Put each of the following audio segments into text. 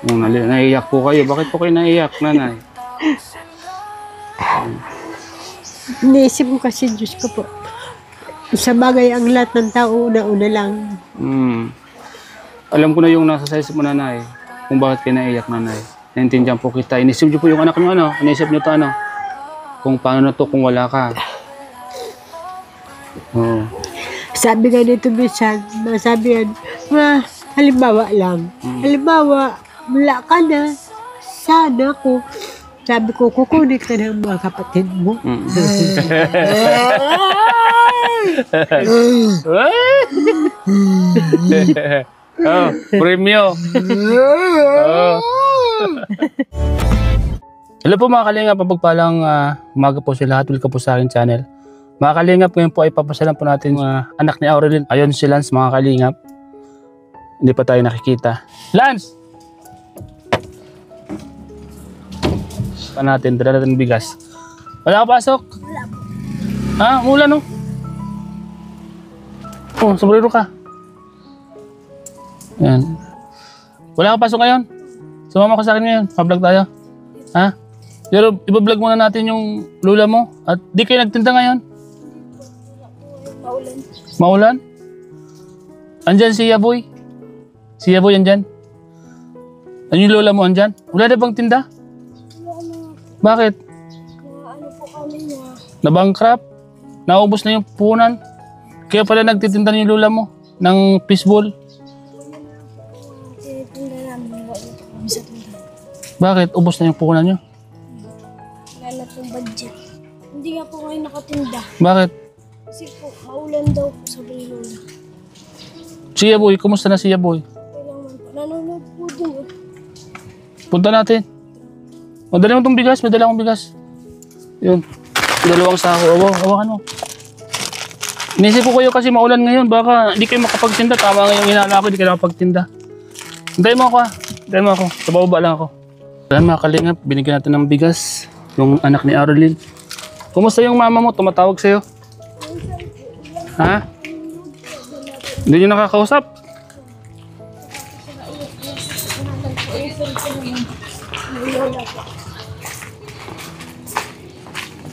Naiiyak po kayo. Bakit po kayo naiiyak, nanay? Iniisip ko kasi, Diyos ko po. Sa bagay ang lahat ng tao, una-una lang. Alam ko na yung nasa sa isip mo, nanay. Kung bakit kayo naiiyak, nanay. Naintindihan po kita. Inisip niyo po yung anak niyo, ano? Inisip niyo to, ano? Kung paano na to kung wala ka. Oo. Sabi nga dito, Bisan, sabi yan, halimbawa lang. Halimbawa, wala ka na, sana ko. Sabi ko, kukunin ka ng mga kapatid mo. Oh, premyo. Oh. Hello po mga kalingap, pagpalang umaga po sa lahat. Welcome po sa aking channel. Mga kalingap, ngayon po ay papasalan po natin anak ni Aurelyn. Ayon si Lance, mga kalingap. Hindi pa tayo nakikita. Lance! Pa natin, dala natin bigas. Wala ka pasok? Wala po. Ha? Umulan, no? Oh, sombrero ka. Yan. Wala ka pasok ngayon? Sumama ka sa akin ngayon. Pa-vlog tayo. Ha? Pero iba-vlog muna natin yung lula mo. At di kayo nagtinda ngayon? Maulan. Maulan? Andyan si Yaboy? Si Yaboy andyan? Ano yung lola mo andyan? Wala na bang tinda? Bakit? Ano po kami na. Nabankrupt? Naubos na yung puhunan? Kaya pala nagtitinda yung lola mo ng fishball? Tinitinda namin. Wala po kami sa tinda. Bakit? Ubos na yung puhunan nyo? Wala na pong budget. Hindi nga po ngayon nakatinda. Bakit? Kasi po, maulan daw po sa Lola. Si Yaboy, kumusta na si Yaboy? Kailangan po. Nanonood po din. Punta natin. Madali mo itong bigas, may dala akong bigas. Yun. Dalawang sako. Hawakan mo. Inisip ko kayo kasi maulan ngayon. Baka hindi kayo makapagtinda. Tama nga yung inaala ko, hindi kayo makapagtinda. Hintayin mo ako ha. Hintayin mo ako. Sa baba lang ako. Ayan mga kalingap, binigyan natin ng bigas. Yung anak ni Aurelyn. Kumusta yung mama mo? Tumatawag sa'yo? Ha? Hindi nyo nakakausap?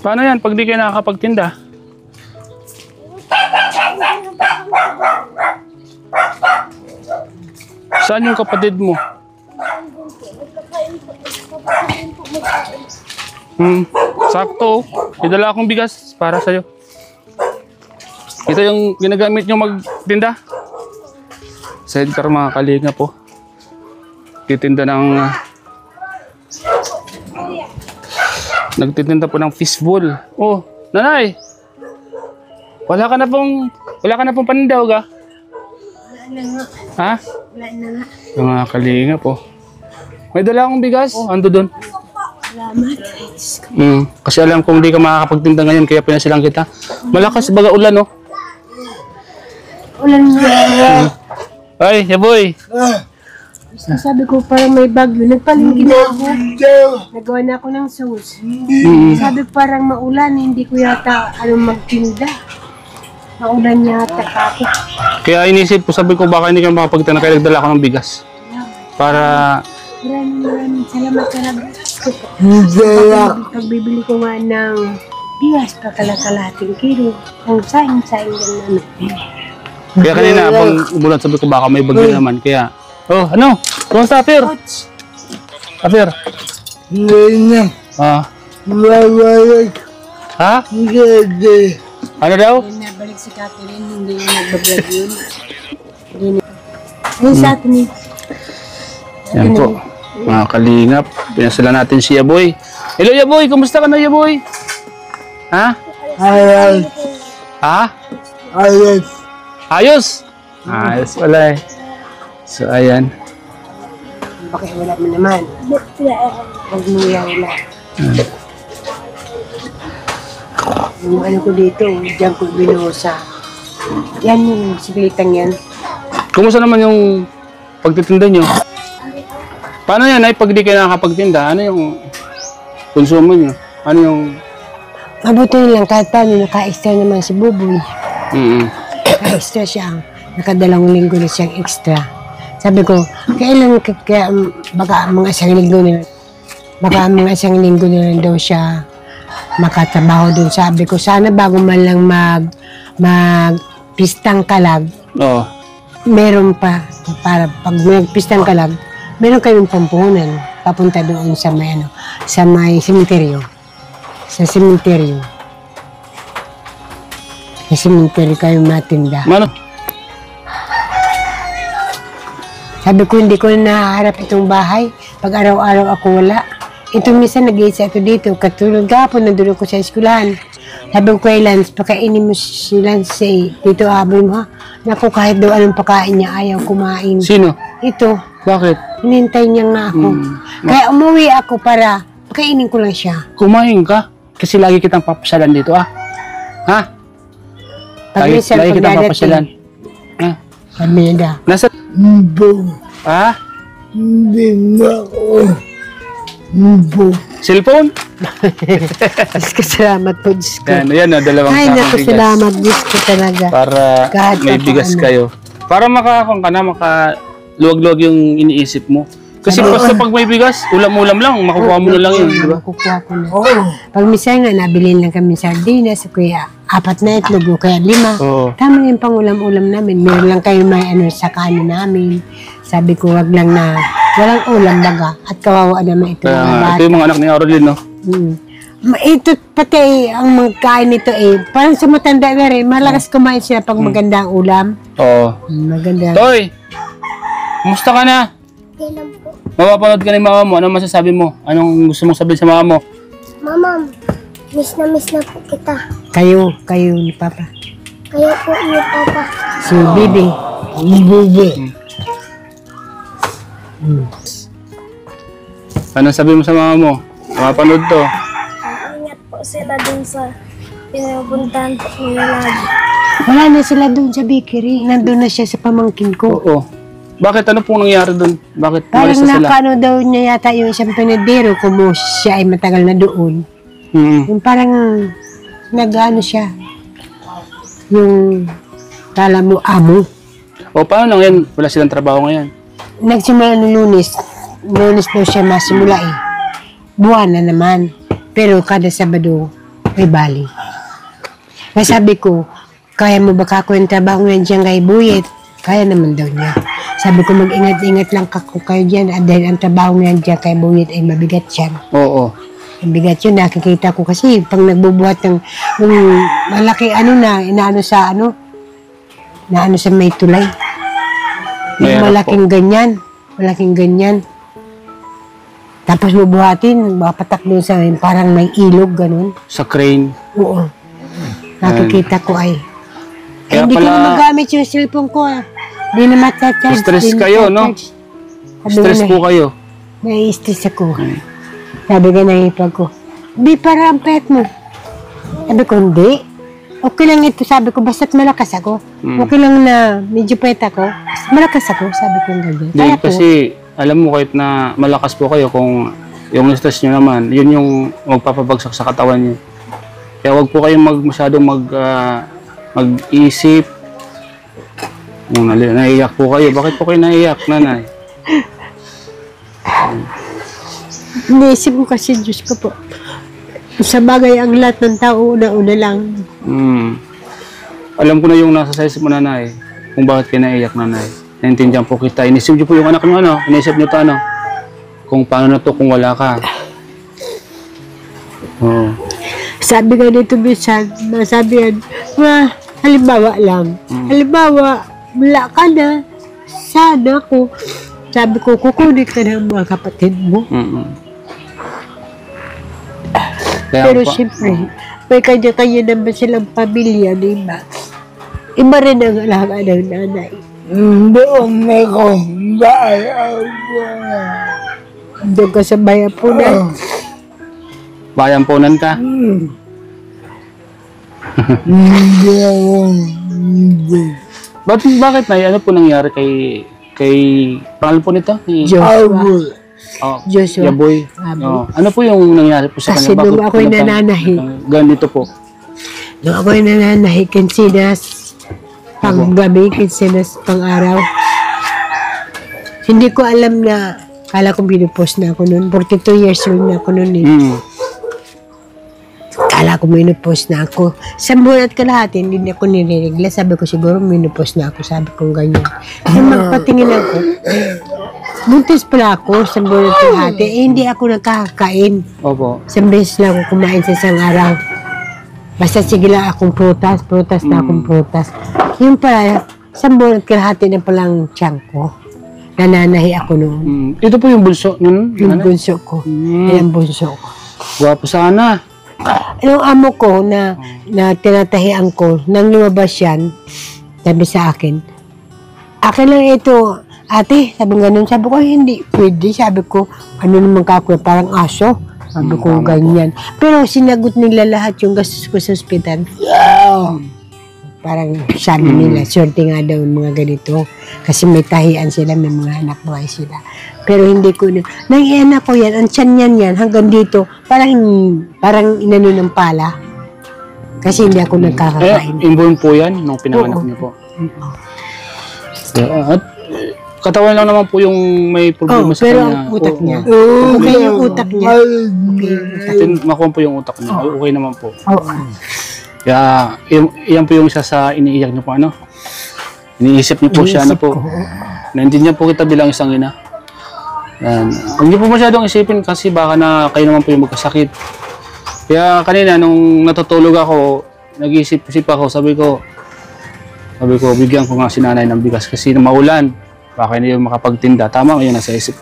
Paano yan pag di kayo nakakapagtinda? Saan yung kapatid mo? Sakto. Idala akong bigas para sa'yo. Ito yung ginagamit nyo magtinda. Sa Edgar mga kalinga po. Titinda ng nagtitinda po ng fishball. Oh, nanay. Wala ka na pong panindaw ga? Wala na nga. Ha? Wala na nga. Yung mga kalinga po. May dala akong bigas. Ando doon. Salamat. Kasi alam kong hindi ka makakapagtinda ngayon kaya pinasilang kita. Malakas baga ulan, no? Ulan na. Ay, Yaboy. Sabi ko parang may bagyo. Nagpalingki na ako. Nagawa na ako ng sauce. Sabi parang maulan. Hindi ko yata magtinda. Maulan yata ako. Kaya inisip ko, sabi ko baka hindi ka makapagtinda kaya nagdala ako ng bigas. Para... Maraming salamat talaga. Pagbibili ko nga ng bigas pa kalakalating kilo. Ang saing-saing lang namin. Kaya kanina habang umulan sabi ko baka may bagyo naman. Kaya... Oh, ano? Kumusta, Apir? Apir? Ah. Ha? Ano daw? Nabalik si Catherine, hindi na nagbablog yun. Ayun sa atin eh. Yan po. Mga kalingap. Pinasala natin si Yaboy. Hello, Yaboy. Kumusta ka na, Yaboy? Ha? Ayos. Ha? Ayos. Ayos? Ayos pala eh. So, ayan. Bakit wala mo naman? Huwag mo wala. Yung ano ko dito, diyan ko binusa. Yan yung siglitang yan. Kumusta naman yung pagtitinda nyo? Paano yan ay pag di kayo nakakapagtinda? Ano yung konsumo nyo? Ano yung... Mabuti lang kahit paano naka-extra naman si Buboy. Mm-hmm. Naka-extra siya. Nakadalawang linggo na siyang extra. Sabi ko, kailan kaya baka mga isang linggo na lang daw siya makatrabaho doon. Sabi ko, sana bago man lang mag-pistang kalag, Oo. meron pa, para pag mag-pistang kalag, meron kayong pampuhunan, papunta doon sa may sementeryo. Sa sementeryo. Sa sementeryo kayong matinda. Mano? Sabi ko, hindi ko na naharap itong bahay. Pag araw-araw ako wala. Ito minsan nag-iisa ito dito. Katulog gapon, nandun ako sa eskulahan. Sabi ko kay Lance, pakainin mo si Lance dito aboy mo ha. Naku, kahit daw anong pakain niya, ayaw kumain. Sino? Ito, Bakit? hinintay niya nga ako. Kaya umuwi ako para pakainin ko lang siya. Kumain ka? Kasi lagi kitang papasyalan dito, ah. Ha? Pag minsan, Lagi pag kitang papasyalan. dadating, Ha? sabi niya daw, Nasa... Mbo. Ha? Hindi na ako. Mbo. Cellphone? Diyos ko, salamat po, Diyos ko. Yan, dalawang Ay, sakong naku, bigas. salamat, Diyos ko talaga. Para Kahit may pa bigas paano. kayo. Para makakuha ka na, makaluwag-luwag yung iniisip mo. Kasi Ano? basta pag may bigas, ulam-ulam lang, makukuha mo na lang yun, di ba? Makukuha ko na. Oo. Pag minsan nga, nabilin lang kami sardinas, kaya 4 na itlog, o kaya 5. Oo. Tama yung pangulam-ulam namin. Meron lang kayo may sa kanin namin. Sabi ko, wag lang na, walang ulam baga. At kawawa naman ito Kaya mga nga, bata. ito yung mga anak ni Aurelin, no? Ito pati ang magkain nito parang sa matanda na rin, malakas kumain sila pag maganda ang ulam. Oo. Maganda. Toy! Kumusta ka na? Okay lang po. Mapapanood ka ni mama mo. Anong masasabi mo? Anong gusto mong sabihin sa mama mo? Mama, miss na po kita. Kayo ni Papa. Kaya po ni Papa. Si Bibi. Mbo. Anong sabi mo sa mama mo? Mapapanood to. Ingat po sila dun sa pinupuntahan po nila lagi. Wala na sila doon sa bakery. Nandun na siya sa pamangkin ko. Oo. Bakit? Ano pong nangyari doon? Bakit Parang umalis na sila? nakano daw niya yata yung isang pinadero kung siya ay matagal na doon. Yung parang nag-ano siya. Yung kala mo amo. O paano ngayon? Wala silang trabaho ngayon. Nagsimula ng Lunes. Lunes daw siya masimula Buwan na naman. Pero kada Sabado may bali. Kaya sabi ko, kaya mo ba kako yung trabaho ngayon dyan kay Buyet? Kaya naman daw niya. Sabi ko, mag-ingat-ingat lang kako kayo dyan. Dahil ang trabaho ngayon dyan kay Buyet ay mabigat yan. Oo. Mabigat yun. Nakikita ko kasi pag nagbubuhat ng malaki inaano sa may tulay. Yung Mahirap malaking ganyan. Malaking ganyan. Tapos bubuhatin, mapatak doon sa parang may ilog, ganun. Sa crane. Oo. Nakikita ko ay. Kaya Hindi ko pala- na magamit yung cellphone ko. Hindi na matacharge. Stress Hindi kayo, no? matacharge. Sabi Stress ko po kayo. Nai-stress ako. Sabi ka ng ipag ko, di para ang pet mo. Sabi ko, hindi. Okay lang ito, sabi ko, basta't malakas ako. Okay lang na medyo pet ako. Basta malakas ako, sabi ko ganyan. Hindi, Kaya po, kasi alam mo kahit na malakas po kayo kung yung stress nyo naman, yun yung magpapabagsak sa katawan nyo. Kaya wag po kayong masyadong mag-isip. Naiiyak po kayo. Bakit po kayo naiiyak, nanay? iniisip ko kasi, Diyos ko po. Sa bagay ang lahat ng tao, una-una lang. Alam ko na yung nasa sa isip mo, nanay. Kung bakit kayo naiiyak, nanay. Naintindihan po kita. Inisip niyo po yung anak niyo, ano? Inisip niyo to, ano? Kung paano na to kung wala ka. Oo. Sabi nga dito, Bisan, sabi yan, halimbawa lang. Halimbawa, wala ka na, sana ko. Sabi ko, kukunin ka ng mga kapatid mo. Kaya Pero pa, siyempre, may kanya-kanya naman silang pamilya, di ba? Iba rin ang alaga ng nanay. Doon ako. Bayaw ko na. Doon ka sa bayan po na. bayan ponan ka. Hindi ako. Hindi. Bakit na? Ano po nangyari kay pangalan po nito? Joshua. Abul. Oh, Joshua. Yaboy. Abo. Ano po yung nangyari po sa Kasi kanya? nung ako'y nananahi. Ganito po. Doon ako'y nananahi, kinsinas, pang-gabi, kinsinas, pang-araw. Hindi ko alam na, kala ko pinupost na ako noon. 42 years old na ako noon eh. Kala ko pinupost na ako. Sa buwan at kalahati, hindi na ako niriregla. Sabi ko siguro pinupost na ako. Sabi ko ganyan. Nung magpatingin ako, buntis pala ako sa buwan at kalahati. Eh, hindi ako nakakakain. Opo. Isang beses lang ako kumain sa isang araw. Basta sige lang akong prutas na akong prutas. Yung pala, sa buwan at kalahati na palang tiyan ko. Nananahi ako noon. Ito po yung bulso. Yung bunso ko. Yung bunso ko. Gwapo sana. Yung amo ko na tinatahian ko, nang lumabas yan, sabi sa akin, akin lang ito, ate, sabi ganun. Sabi ko, hindi pwede. Sabi ko, ano naman kakuya, parang aso. Sabi ko, ganyan. Pero sinagot nila lahat yung gastos ko sa ospital. Parang sabi nila, swerte nga daw yung mga ganito. Kasi may tahian sila, may mga anak buhay sila. Pero hindi ko na. Nang-iana ko yan, ang tiyan yan, hanggang dito, parang inano ng pala. Kasi hindi ako nagkakakain. Inborn po yan, nung pinanganak niyo po. At katawan lang naman po yung may problema sa pero kanya. ang utak niya. Okay yung utak niya. Makuha po yung utak niya. Okay naman po. Oo. Kaya, yan po yung isa sa iniiyak niyo po, ano? Iniisip niyo po siya, ano po. Naintindihan po kita bilang isang ina. Yan. Huwag niyo po masyadong isipin kasi baka na kayo naman po yung magkasakit. Kaya kanina, nung natutulog ako, nag-iisip-isip ako, sabi ko, bigyan ko nga si nanay ng bigas kasi maulan. Baka hindi yung makapagtinda. Tama ngayon nasa isip.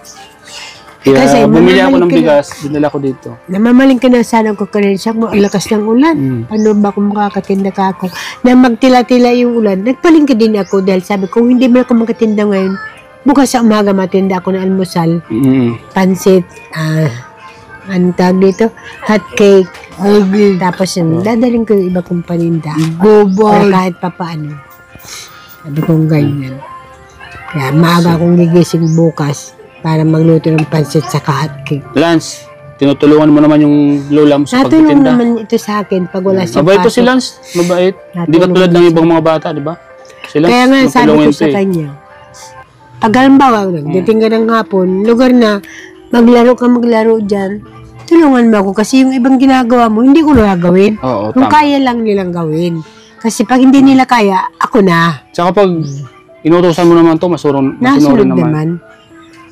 Kaya Kasi bumili ako ng namamaling ka bigas, dinala ko dito. Namamaling ka na sana ko kanina siya mo, ang lakas ng ulan. Paano ba kung makakatinda ka ako? Na magtila-tila yung ulan, nagpalingki din ako dahil sabi ko, hindi mo ako makatinda ngayon. Bukas sa umaga matinda ako ng almusal, pansit, anong tawag dito? Hot cake. Tapos yun, dadaling ko yung iba kong paninda. Para kahit pa paano. Sabi kong ganyan. Kaya maaga akong gigising bukas para magluto ng pansit sa hot cake. Lance, tinutulungan mo naman yung lola mo sa Natulong pagtitinda. naman ito sa akin pag wala siyang Mabait po pasok. si Lance, mabait. Hindi ka tulad ng ibang mga bata, di ba? Si Lance, Kaya nga sabi ko matulungin sa to eh. kanya, pag halimbawa, nagdating ka ng hapon, lugar na maglaro dyan, tulungan mo ako kasi yung ibang ginagawa mo, hindi ko na gagawin. Oo, Kung tama. kaya lang nilang gawin. Kasi pag hindi nila kaya, ako na. Tsaka pag inutusan mo naman to, masunurin Nasunod naman. naman.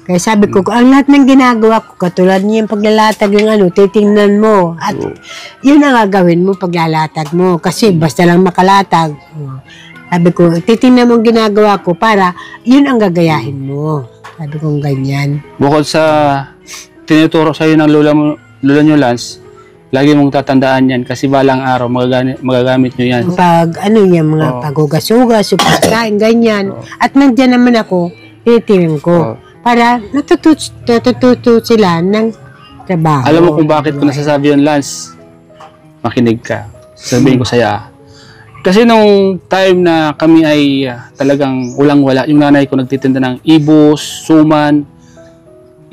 Kaya sabi ko, ang lahat ng ginagawa ko, katulad niya yung paglalatag yung ano, titingnan mo. At yun ang gagawin mo paglalatag mo. Kasi basta lang makalatag. Sabi ko, titingnan mo ang ginagawa ko para yun ang gagayahin mo. Sabi ko ganyan. Bukod sa tinuturo sa'yo ng lola nyo, Lance, lagi mong tatandaan yan kasi balang araw magagamit nyo yan. Pag ano yung mga pagugas-ugas, yung pagkain, ganyan. At nandyan naman ako, titingnan ko. Para natututo sila ng trabaho. Alam mo kung bakit ko nasasabi yun, Lance? Makinig ka. Sabihin ko sa'yo. Kasi nung time na kami ay talagang walang-wala, yung nanay ko nagtitinda ng ibos, suman,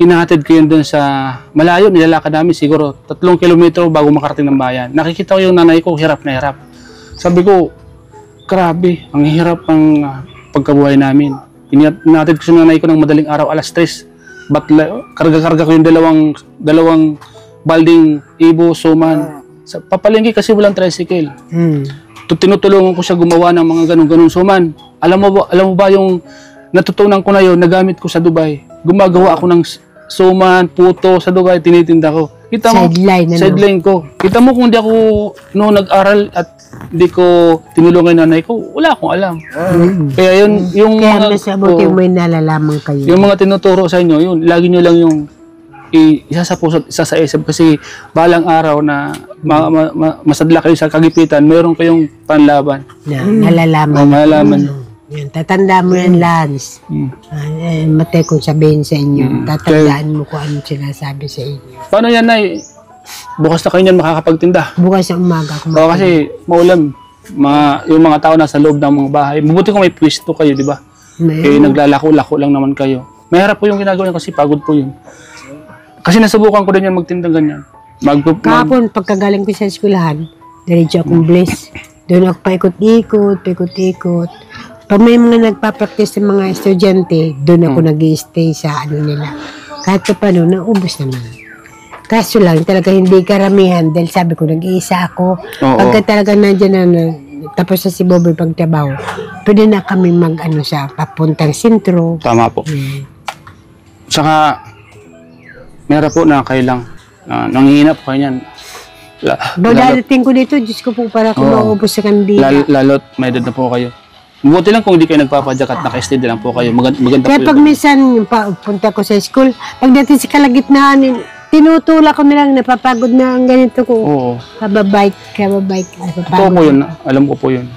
inahatid ko yun dun sa malayo, nilalakad namin siguro 3 kilometro bago makarating ng bayan. Nakikita ko yung nanay ko, hirap na hirap. Sabi ko, grabe, ang hirap ang pagkabuhay namin. Inahatid ko sa nanay ko ng madaling araw, alas 3. Karga-karga ko yung dalawang balding ibo, suman. Papalengke kasi walang tricycle. Tinutulungan ko siya gumawa ng mga ganun-ganun suman. Alam mo ba yung natutunan ko na yun, nagamit ko sa Dubai. Gumagawa ako ng suman, puto sa Dubai, tinitinda ko. Kita mo, sideline ko. Kita mo kung hindi ako noong nag-aral at hindi ko tinulungan yung nanay ko, wala akong alam. Kaya yun, yung Kaya mga, nasa buti may nalalaman kayo. yung mga tinuturo sa inyo, yun, lagi nyo lang yung isa sa isip kasi balang araw na masadla kayo sa kagipitan, mayroon kayong panlaban. Nalalaman. Malalaman. Yan, tatanda mo yan, Lance. Matay kong sabihin sa inyo. Tatandaan mo kung anong sinasabi sa inyo. Paano yan, Nay? Bukas na kayo niyan makakapagtinda. Bukas sa umaga. Oo, kasi maulan. Yung mga tao nasa loob ng mga bahay. Mabuti kung may pwesto kayo, di ba? Eh, naglalako-lako lang naman kayo. Mahirap po yung ginagawa niyo kasi pagod po yun. Kasi nasubukan ko din yan magtinda ganyan. Kahapon, pagkagaling ko sa eskwelahan, diretso akong Bliss. Doon ako paikot-ikot. Pag may mga nagpa-practice ng mga estudyante, doon ako nag-i-stay sa ano nila. Kahit pa paano, naubos naman. Kaso lang, talaga hindi karamihan dahil sabi ko, nag-iisa ako. Oo. Pagka talaga nandiyan na, tapos na si Boboy pagtrabaho, pwede na kami mag-ano sa papuntang sentro. Tama po. Tsaka, meron po na kayo lang. Nangihinap kayo niyan. Dadating ko dito, Diyos ko po, para kung maubos sa kandila. Lalo't may edad na po kayo. Buti lang kung hindi kayo nagpapadyak at naka-steady lang po kayo. Maganda Kaya po pag yun. minsan punta ko sa school, pagdating sa kalagitnaan, tinutulak ko nilang napapagod na ang ganito ko. Oo. Kababike, Totoo napapagod. po yun. Alam ko po yun.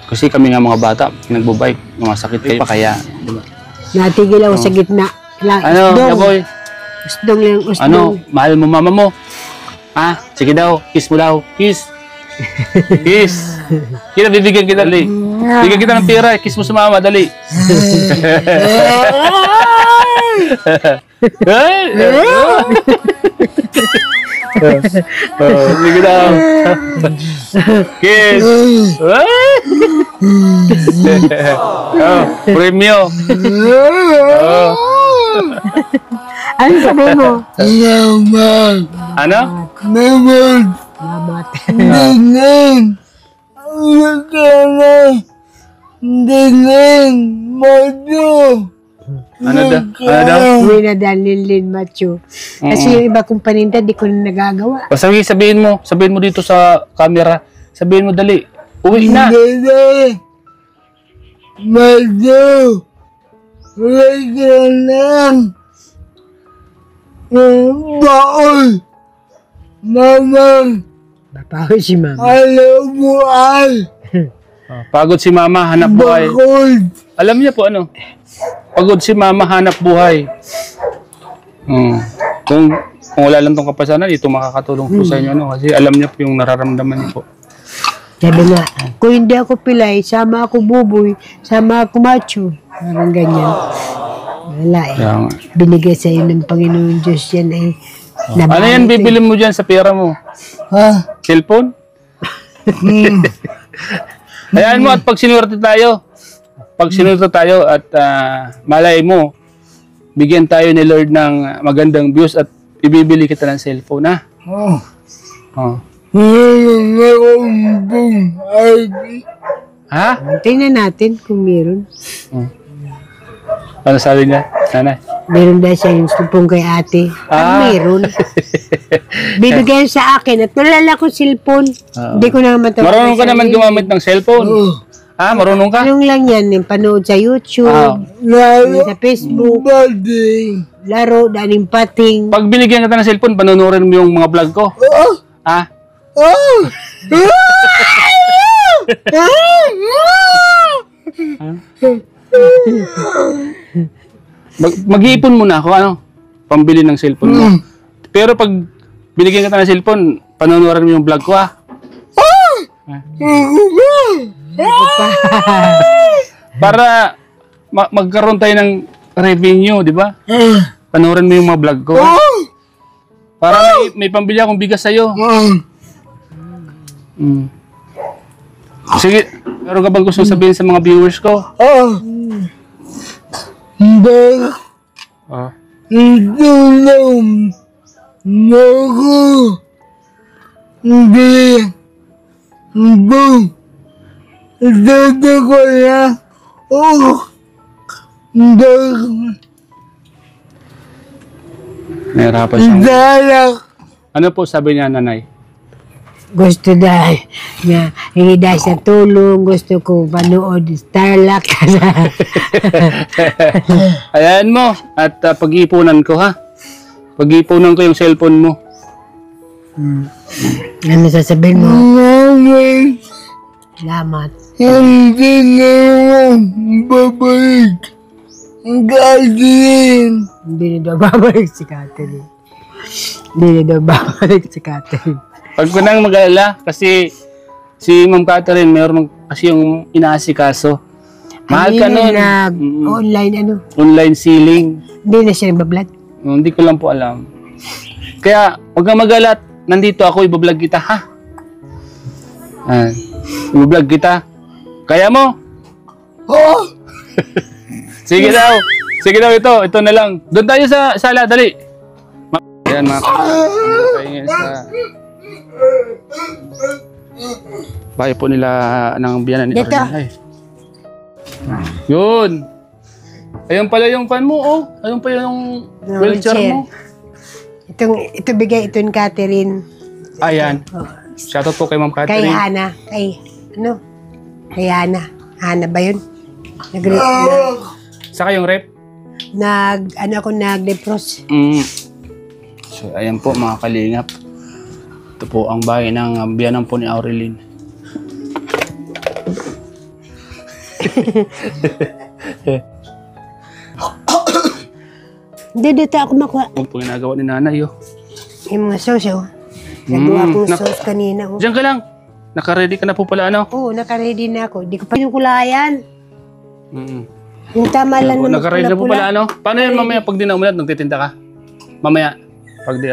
Kasi kami nga mga bata, nagbobike, masakit kayo pa kaya. Diba? Natigil ako sa gitna. Ano, Yaboy? Usdong lang, usdong. Ano, mahal mo mama mo? Ah, sige daw, kiss mo daw. Kiss. Kiss. Kita, bibigyan kita, dali. Bigyan kita ng pera, kiss mo sa mama, dali. Sige daw. Kiss. Premio. Ano sabi mo? Naman. Ano? Naman. Salamat. Dingin. Dingin. Mado. Ano daw? Uwi na dahil Lin Macho. Kasi yung iba kong paninda, di ko na nagagawa. O sabihin mo dito sa camera. Sabihin mo dali. Uwi na. Dede. Mado. Uwi ka lang. Baon. Mamang. Bapaw si mama. Alam mo ay. Pagod si mama, hanap buhay. Bakod. Alam niya po ano? Pagod si mama, hanap buhay. Kung wala lang tong kapasanan, ito makakatulong po sa inyo. Ano? Kasi alam niya po yung nararamdaman niyo po. Sabi nga, kung hindi ako pilay, sama ako Buboy, sama ako Macho. Parang ganyan. Wala eh. Kaya nga. Binigay sa iyo ng Panginoon Diyos yan eh. Ano yan bibili mo dyan sa pera mo? Ha? Cellphone? Hayaan mo at pag sinuwerte tayo at malay mo, bigyan tayo ni Lord ng magandang views at ibibili kita ng cellphone, ha? Oh. Oh. Ha? Tingnan natin kung meron. Ano sabi niya, nanay? Meron dahil siya yung cellphone kay ate. Meron. Bibigyan sa akin at nalala ko cellphone. Hindi ko na matapos. Marunong ka naman gumamit ng cellphone. Ha? Marunong ka? Anong lang yan? Yung panood sa YouTube, sa Facebook, laro, daning pating. Pag binigyan kita ng cellphone, panonorin mo yung mga vlog ko. Ha? Mag-iipon muna ako, ano? Pambili ng cellphone mo. Pero pag binigyan kita ng cellphone, panonorin mo yung vlog ko, ha? Para magkaroon tayo ng revenue, di ba? Panoorin mo yung mga vlog ko. Para may pambili akong bigas sa'yo. Sige, meron ka bang gusto sabihin sa mga viewers ko? Itulong mo ko. Hindi. Dito ko na. Nahirapan siyang... Dalak. Ano po sabi niya, nanay? Gusto dahil na hingi dahil sa tulong, gusto ko manood Starlock. Ayan mo. At pag-iipunan ko, ha? Pag-iipunan ko yung cellphone mo. Ano sasabihin mo? Mami, Salamat. hindi naman babalik. Galing. Hindi na daw babalik si Catherine. Hindi na daw babalik si Catherine. Pag ko nang mag-alala, kasi si Ma'am Catherine, meron kasi yung inaasikaso. Mahal ka nun. Online ano? Online ceiling. Hindi na siya nagbablog. Hindi ko lang po alam. Kaya, huwag kang mag-alat. Nandito ako, ibablog kita, ha? Ibablog kita. Kaya mo? Oh! Sige daw. Sige daw ito. Ito na lang. Doon tayo sa sala. Dali. Ayan mga kaingin sa bahay po nila ng biyanan ni Dito. Arlene. Ay. Yun. Ayun pala yung fan mo, oh. Ayun pala yung wheelchair mo. Ito bigay ito ni Catherine. Ayan. Shoutout po kay Ma'am Kay Catherine. Hana. Kay Hana. Hana ba yun? Saka yung rep. Nag-depros. So, ayan po mga kalingap. Ito po ang bahay ng biyanan po ni Aurelien. Hindi, dito ako makuha. Ang po ginagawa ni nanay, oh. Yung mga sauce, oh. Nagawa akong nak- sauce kanina, oh. Diyan ka lang. Naka-ready ka na po pala, ano? Oo, naka-ready na ako. Di ko pa yung kulayan. Mm. Yung tama lang na Naka-ready na po magpula-pula. pala, ano? Paano yun mamaya pag di na umulat, nagtitinda ka? Mamaya. Pag di,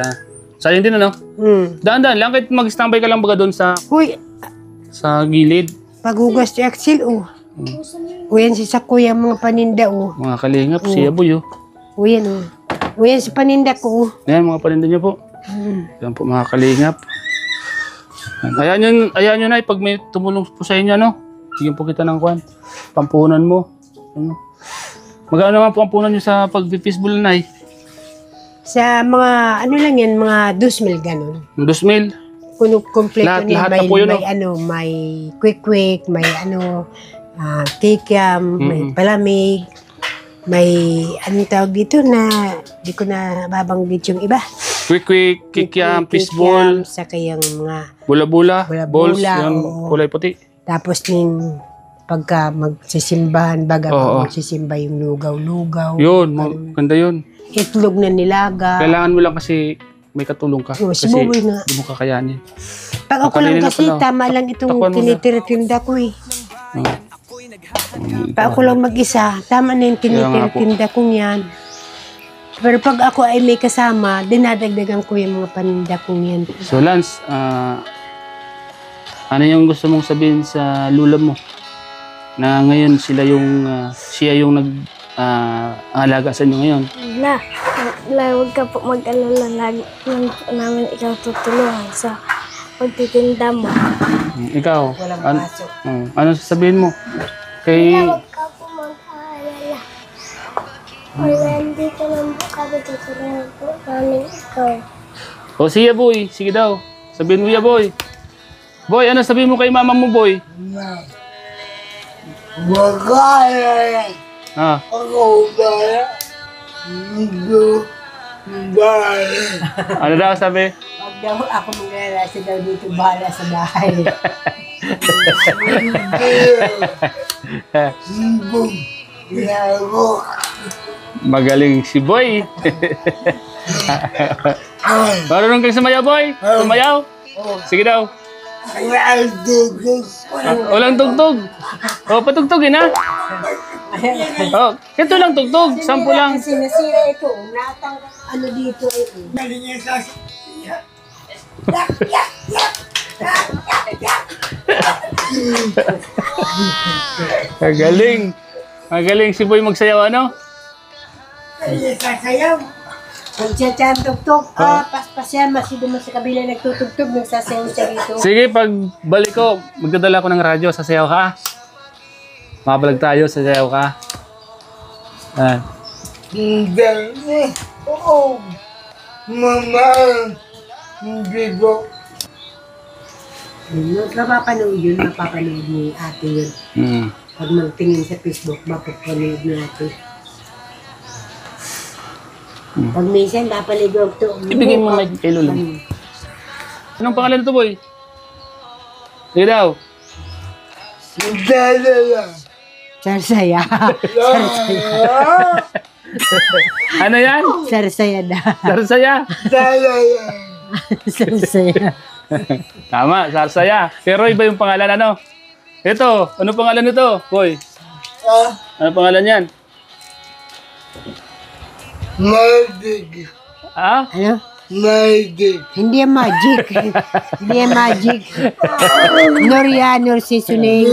sayang din, ano? Daan-daan lang, kahit mag-standby ka lang baga doon sa Uy, gilid. paghugas ni Axel, oh. O yan si Sakuya, mga paninda, oh. Mga kalingap, siya boy, oh. O yan, oh. O yan si paninda ko, oh. Ayan, mga paninda niyo po. Ayan po, mga kalingap. Ayan yun, ay, pag may tumulong po sa inyo, no? Bigyan po kita ng kwan. Pampunan mo. Ano? Magkano naman po ang punan nyo sa pag-fishbowl na, ay? Sa mga, ano lang yan, mga 2,000 ganun. 2,000. Puno kompleto Lahat- niya. lahat na po yun, May quick, may kikiam, may palamig, may anong tawag dito na di ko na babanggit yung iba. Quick, kikiam, fishbowl, Saka yung mga, bula-bula, Bula-bula, balls, yung oo. kulay puti. tapos ning pagka magsisimbahan, baga Oo. magsisimba yung lugaw-lugaw. Yun, ganda yun. Itlog na nilaga. Kailangan mo lang kasi may katulong ka. Oo, Kasi si Boboy nga. di mo kakayanin. Pag ako lang Makalinin na kasi, pala. tama lang itong Takpan mo na. tinitira-tinda ko eh. Oo. Pag ako lang mag-isa, tama na yung tinitira-tinda kong yan. Pero pag ako ay may kasama, dinadagdagan ko yung mga paninda kong yan. So Lance, ano yung gusto mong sabihin sa lula mo? Na ngayon siya yung nag-alaga sa inyo ngayon. Huwag ka po mag-alala. Lagi lang po namin ikaw tutulungan sa pagtitinda mo. Ikaw, Walang ano, pasok. ano sasabihin mo? Kay, Huwag ka po mag-alala. Wala, dito lang po kami tutulungan po namin ikaw. o siya boy, sige daw. Sabihin mo ya boy. Boy, ano sabihin mo kay mama mo boy? Magkaya Ah, ako ba? Dito bahay. ano daw sabi? Huwag daw ako mag-alala, siya daw dito bahala sa bahay. Sibong. Yago. Magaling si boy. Marunong kang sumayaw boy? Sumayaw? Sige daw. Walang tugtog. Walang tugtog. O, patugtugin ha. Oh, ito lang tugtog. 10 lang. Kasi nasira ito, natang ano dito ito. Galing sa Magaling. Magaling si boy magsayaw ano? sasayaw. Pag siya siya tugtog, paspas yan, masido mo sa kabila nagtutugtog, nagsasayaw siya dito. Sige, pag balik ko, magdadala ko ng radyo. Sasayaw ka. Mabalag tayo, sasayaw ka. Ayan. Dami. Oo. Mama. Hindi ko. Mapapanood ni ate yun. Pag magtingin sa Facebook, mapapanood ni ate. Pag minsan, papaligog to. Ibigay mo mic kay Lola. Anong pangalan nito, boy? Sige daw. Dalala. Sarsaya. Ano yan? Sarsaya na. Sarsaya. Dalala. Sarsaya. Tama, Sarsaya. Pero iba yung pangalan, ano? Ito, ano pangalan nito, boy? Ano pangalan yan? Madig. Ah? Ano? magic. Hindi yan magic. Hindi yan magic. Nor yan, nor seasoning.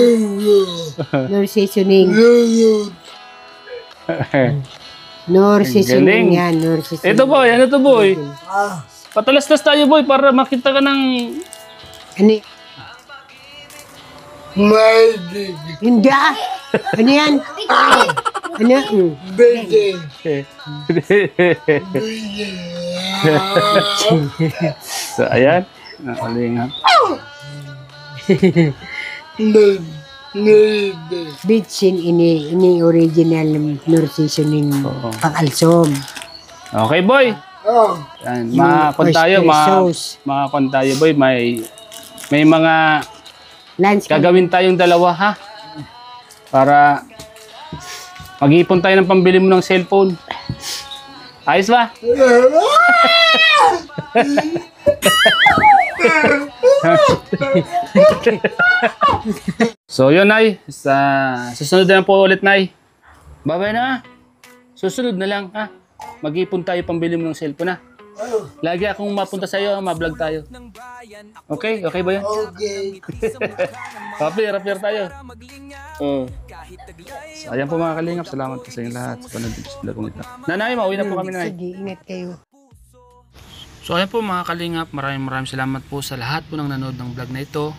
Nor seasoning. Nor seasoning galing. yan, nor seasoning. Ito boy, ano to boy? Patalastas tayo boy para makita ka ng... Ano, Magic. hindi ah. Ano yan? Ano? Bede. So, ayan. Nakalingap. Bitsin ini original nor seasoning Oo. pang-alsom. Okay boy. Oh, Yan, makakon tayo, sauce. makakon tayo boy. May mga Lance, gagawin tayong dalawa ha. Para mag-iipon tayo ng pambili mo ng cellphone. Ayos ba? So yun Nay, sa susunod na lang po ulit Nay. Bye-bye na. Susunod na lang ha. Mag-ipon tayo pambili mo ng cellphone ha. Lagi akong mapunta sa iyo, ma-vlog tayo. Okay? Okay ba yun? okay. Rapper tayo. So ayan po mga kalingap, salamat po sa inyong lahat sa panonood sa vlog ko ito. Nanay, mauwi na po kami Nanay. sige, ingat kayo. So ayan po mga kalingap, maraming salamat po sa lahat po ng nanood ng vlog na ito.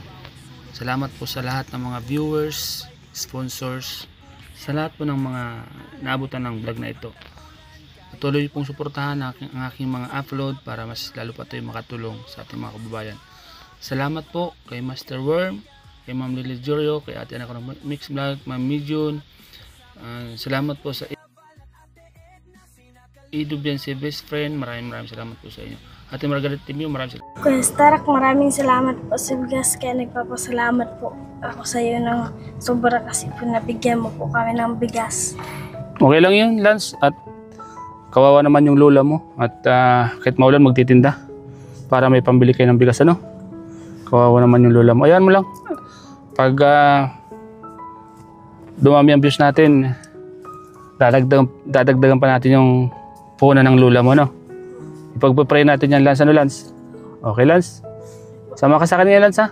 Salamat po sa lahat ng mga viewers, sponsors, sa lahat po ng mga naabutan ng vlog na ito. Patuloy pong suportahan ang aking mga upload para mas lalo pa tayo makatulong sa ating mga kababayan. Salamat po kay Master Worm, kay Ma'am Lily Jorio, kay ate anak ko ng Mix Vlog, Ma'am Mijun. Salamat po sa Idubianse Best Friend, maraming salamat po sa inyo. Ate Margaret Timio, maraming salamat. Kuya Starak, maraming salamat po sa bigas. Kaya nagpapasalamat po ako sa iyo ng sobra kasi po nabigyan mo po kami ng bigas. Okay lang yun, Lance. At kawawa naman yung lola mo. At kahit maulan, magtitinda. Para may pambili kayo ng bigas, ano? Kawawa naman yung lola mo. Ayan mo lang. Pag dumami ang views natin, dadagdagan pa natin yung puhunan ng lola mo, no? Ipagpapray natin yan, Lance. Ano, Lance? Okay, Lance? Sama ka sa kanila, Lance, ha?